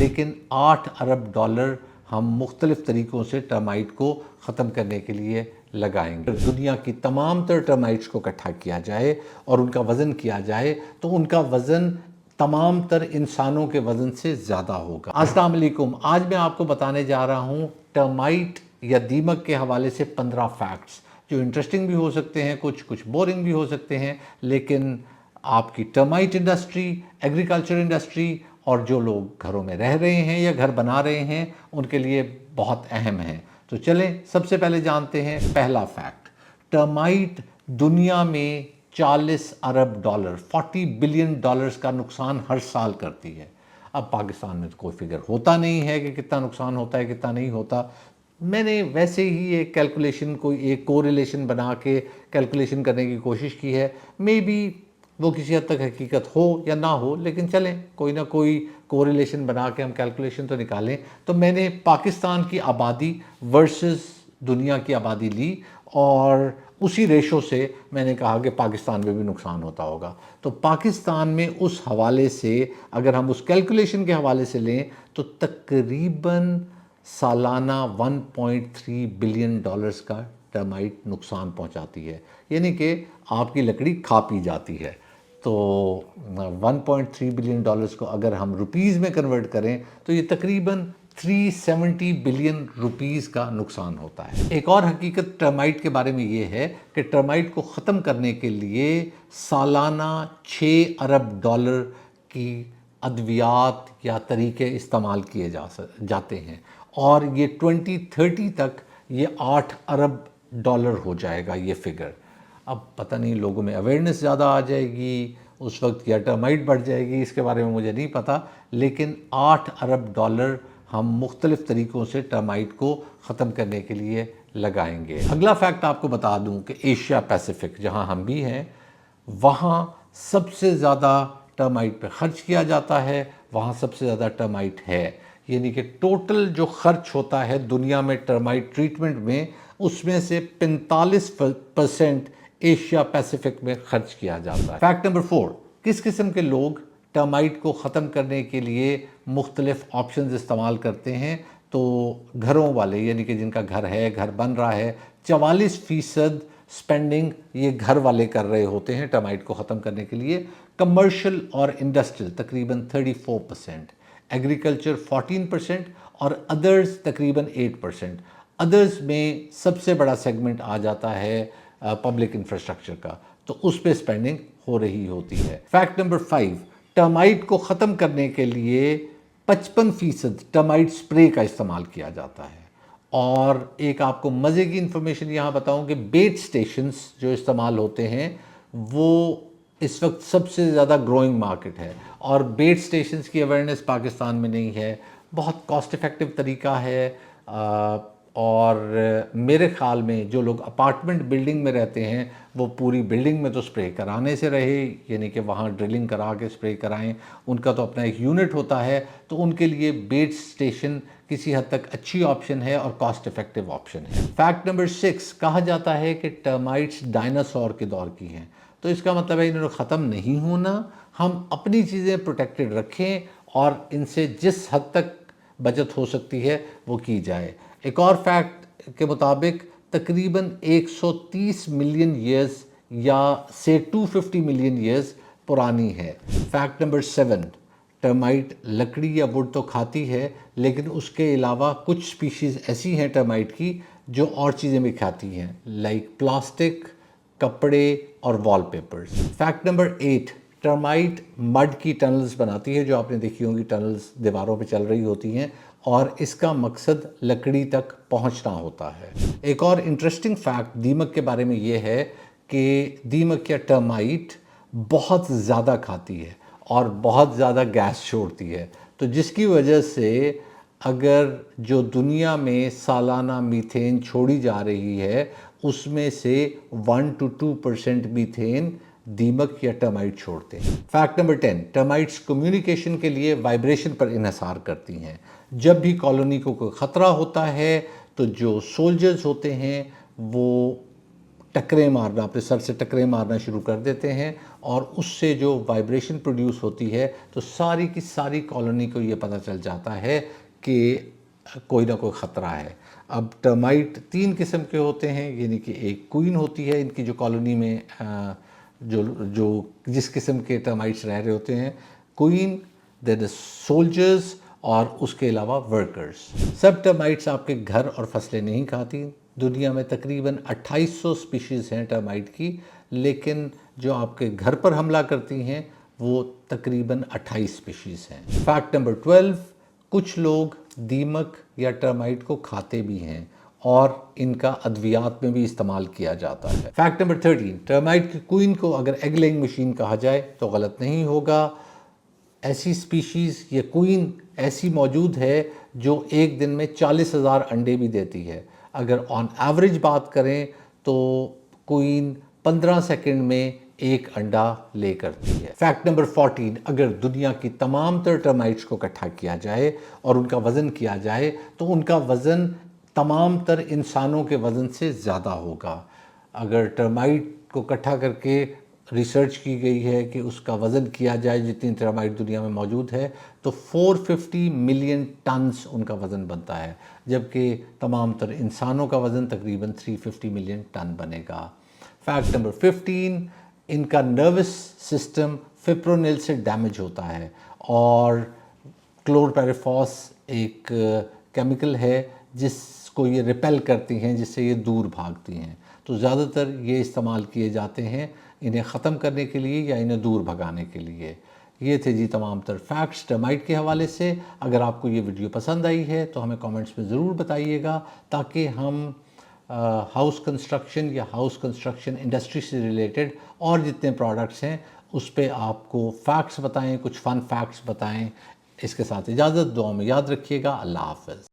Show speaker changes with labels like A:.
A: लेकिन 8 अरब डॉलर हम मुख्तलिफ तरीक़ों से टर्माइट को ख़त्म करने के लिए लगाएंगे। दुनिया की तमाम तर टर्माइट्स को इकट्ठा किया जाए और उनका वज़न किया जाए तो उनका वज़न तमाम तर इंसानों के वज़न से ज़्यादा होगा। अस्सलाम वालेकुम। आज मैं आपको बताने जा रहा हूँ टर्माइट या दीमक के हवाले से 15 फैक्ट्स जो इंटरेस्टिंग भी हो सकते हैं, कुछ बोरिंग भी हो सकते हैं, लेकिन आपकी टर्माइट इंडस्ट्री, एग्रीकल्चर इंडस्ट्री और जो लोग घरों में रह रहे हैं या घर बना रहे हैं उनके लिए बहुत अहम है। तो चलें सबसे पहले जानते हैं पहला फैक्ट। टर्माइट दुनिया में 40 अरब डॉलर 40 बिलियन डॉलर्स का नुकसान हर साल करती है। अब पाकिस्तान में तो कोई फिगर होता नहीं है कि कितना नुकसान होता है कितना नहीं होता। मैंने वैसे ही एक कैलकुलेशन कोई एक कोरिलेशन बना के कैलकुलेशन करने की कोशिश की है। मे बी वो किसी हद तक हकीकत हो या ना हो, लेकिन चलें कोई ना कोई कोरिलेशन बना के हम कैलकुलेशन तो निकालें। तो मैंने पाकिस्तान की आबादी वर्सेस दुनिया की आबादी ली और उसी रेशो से मैंने कहा कि पाकिस्तान में भी नुकसान होता होगा। तो पाकिस्तान में उस हवाले से अगर हम उस कैलकुलेशन के हवाले से लें तो तकरीबन सालाना 1.3 बिलियन डॉलर्स का टर्माइट नुकसान पहुंचाती है, यानी कि आपकी लकड़ी खा पी जाती है। तो 1.3 बिलियन डॉलर्स को अगर हम रुपीज़ में कन्वर्ट करें तो ये तकरीबन 370 बिलियन रुपीज़ का नुकसान होता है। एक और हकीकत टर्माइट के बारे में ये है कि टर्माइट को ख़त्म करने के लिए सालाना 6 अरब डॉलर की अद्वियात या तरीके इस्तेमाल किए जाते हैं और ये 2030 तक ये 8 अरब डॉलर हो जाएगा ये फिगर। अब पता नहीं लोगों में अवेयरनेस ज़्यादा आ जाएगी उस वक्त या टर्माइट बढ़ जाएगी, इसके बारे में मुझे नहीं पता, लेकिन 8 अरब डॉलर हम मुख्तलिफ तरीक़ों से टर्माइट को ख़त्म करने के लिए लगाएंगे। अगला फैक्ट आपको बता दूं कि एशिया पैसिफिक जहां हम भी हैं वहां सबसे ज़्यादा टर्माइट पे खर्च किया जाता है, वहां सबसे ज़्यादा टर्माइट है। यानी कि टोटल जो खर्च होता है दुनिया में टर्माइट ट्रीटमेंट में उसमें से 45% एशिया पैसिफिक में खर्च किया जाता है। फैक्ट नंबर 4, किस किस्म के लोग टर्माइट को ख़त्म करने के लिए मुख्तलिफ ऑप्शंस इस्तेमाल करते हैं? तो घरों वाले, यानी कि जिनका घर है, घर बन रहा है, 44% स्पेंडिंग ये घर वाले कर रहे होते हैं टर्माइट को ख़त्म करने के लिए। कमर्शियल और इंडस्ट्रियल तकरीबन 34%, एग्रीकल्चर 14% और अदर्स तकरीबन 8%। अदर्स में सबसे बड़ा सेगमेंट आ जाता है पब्लिक इंफ्रास्ट्रक्चर का, तो उस पे स्पेंडिंग हो रही होती है। फैक्ट नंबर 5, टर्माइट को ख़त्म करने के लिए 55% टर्माइट स्प्रे का इस्तेमाल किया जाता है। और एक आपको मज़े की इन्फॉर्मेशन यहाँ बताऊँ कि बेट स्टेशंस जो इस्तेमाल होते हैं वो इस वक्त सबसे ज़्यादा ग्रोइंग मार्केट है और बेट स्टेशंस की अवेयरनेस पाकिस्तान में नहीं है। बहुत कॉस्ट इफ़ेक्टिव तरीका है और मेरे ख़्याल में जो लोग अपार्टमेंट बिल्डिंग में रहते हैं वो पूरी बिल्डिंग में तो स्प्रे कराने से रहे, यानी कि वहाँ ड्रिलिंग करा के स्प्रे कराएं। उनका तो अपना एक यूनिट होता है, तो उनके लिए बेट स्टेशन किसी हद तक अच्छी ऑप्शन है और कॉस्ट इफ़ेक्टिव ऑप्शन है। फैक्ट नंबर 6, कहा जाता है कि टर्माइट्स डायनासोर के दौर की हैं, तो इसका मतलब है इन्होंने ख़त्म नहीं होना। हम अपनी चीज़ें प्रोटेक्टेड रखें और इनसे जिस हद तक बचत हो सकती है वो की जाए। एक और फैक्ट के मुताबिक तकरीबन 130 मिलियन ईयर्स या से 250 मिलियन ईयर्स पुरानी है। फैक्ट नंबर 7, टर्माइट लकड़ी या वुड तो खाती है, लेकिन उसके अलावा कुछ स्पीशीज़ ऐसी हैं टर्माइट की जो और चीज़ें भी खाती हैं, लाइक प्लास्टिक, कपड़े और wallpapers. Fact number 8, termite mud की टनल्स बनाती है, जो आपने देखी होंगी टनल्स दीवारों पे चल रही होती हैं, और इसका मकसद लकड़ी तक पहुंचना होता है। एक और इंटरेस्टिंग फैक्ट दीमक के बारे में ये है कि दीमक या टर्माइट बहुत ज़्यादा खाती है और बहुत ज़्यादा गैस छोड़ती है, तो जिसकी वजह से अगर जो दुनिया में सालाना मीथेन छोड़ी जा रही है उसमें से 1 to 2% मीथेन दीमक या टर्माइट छोड़ते हैं। फैक्ट नंबर 10, टर्माइट्स कम्युनिकेशन के लिए वाइब्रेशन पर इन्हिसार करती हैं। जब भी कॉलोनी को कोई ख़तरा होता है तो जो सोल्जर्स होते हैं वो ٹکریں مارنا، اپنے سر سے ٹکریں مارنا شروع کر دیتے ہیں، اور اس سے جو وائبریشن پروڈیوس ہوتی ہے تو ساری کی ساری کالونی کو یہ پتہ چل جاتا ہے کہ کوئی نہ کوئی خطرہ ہے۔ اب ٹرمائٹ 3 قسم کے ہوتے ہیں، یعنی کہ ایک کوئین ہوتی ہے ان کی جو کالونی میں جس قسم کے ٹرمائٹس رہ رہے ہوتے ہیں، کوئین، دین سولجرز، اور اس کے علاوہ ورکرز۔ سب ٹرمائٹس آپ کے گھر اور فصلیں نہیں کھاتی۔ دنیا میں تقریباً 2800 سپیشیز ہیں ٹرمائٹ کی، لیکن جو آپ کے گھر پر حملہ کرتی ہیں وہ تقریباً 28 سپیشیز ہیں۔ فیکٹ نمبر 12، کچھ لوگ دیمک یا ٹرمائٹ کو کھاتے بھی ہیں اور ان کا ادویات میں بھی استعمال کیا جاتا ہے۔ فیکٹ نمبر 13، ٹرمائٹ کی کوئین کو اگر ایگ لیئنگ مشین کہا جائے تو غلط نہیں ہوگا۔ ایسی سپیشیز یا کوئین ایسی موجود ہے جو ایک دن میں 40,000 انڈے بھی دیتی ہے۔ اگر آن ایوریج بات کریں تو کوئین 15 سیکنڈ میں ایک انڈا لے کرتی ہے۔ فیکٹ نمبر 14، اگر دنیا کی تمام تر ٹرمائٹس کو اکٹھا کیا جائے اور ان کا وزن کیا جائے تو ان کا وزن تمام تر انسانوں کے وزن سے زیادہ ہوگا۔ اگر ٹرمائٹ کو اکٹھا کر کے ریسرچ کی گئی ہے کہ اس کا وزن کیا جائے جتنی ٹرمائٹ دنیا میں موجود ہے تو 450 ملین ٹنز ان کا وزن بنتا ہے، جبکہ تمام تر انسانوں کا وزن تقریباً 350 ملین ٹن بنے گا۔ فیکٹ نمبر 15، ان کا نروس سسٹم فپرونل سے ڈیمیج ہوتا ہے، اور کلورپیریفاس ایک کیمیکل ہے جس کو یہ ریپیل کرتی ہیں، جس سے یہ دور بھاگتی ہیں، تو زیادہ تر یہ استعمال کیے جاتے ہیں انہیں ختم کرنے کے لیے یا انہیں دور بھگانے کے لیے۔ یہ تھے جی تمام تر فیکٹس ٹرمائٹ کے حوالے سے۔ اگر آپ کو یہ ویڈیو پسند آئی ہے تو ہمیں کامنٹس میں ضرور بتائیے گا، تاکہ ہم ہاؤس کنسٹرکشن یا ہاؤس کنسٹرکشن انڈسٹری سے ریلیٹڈ اور جتنے پروڈکٹس ہیں اس پہ آپ کو فیکٹس بتائیں، کچھ فن فیکٹس بتائیں۔ اس کے ساتھ اجازت، دعاؤں میں یاد رکھیے گا۔ اللہ حافظ۔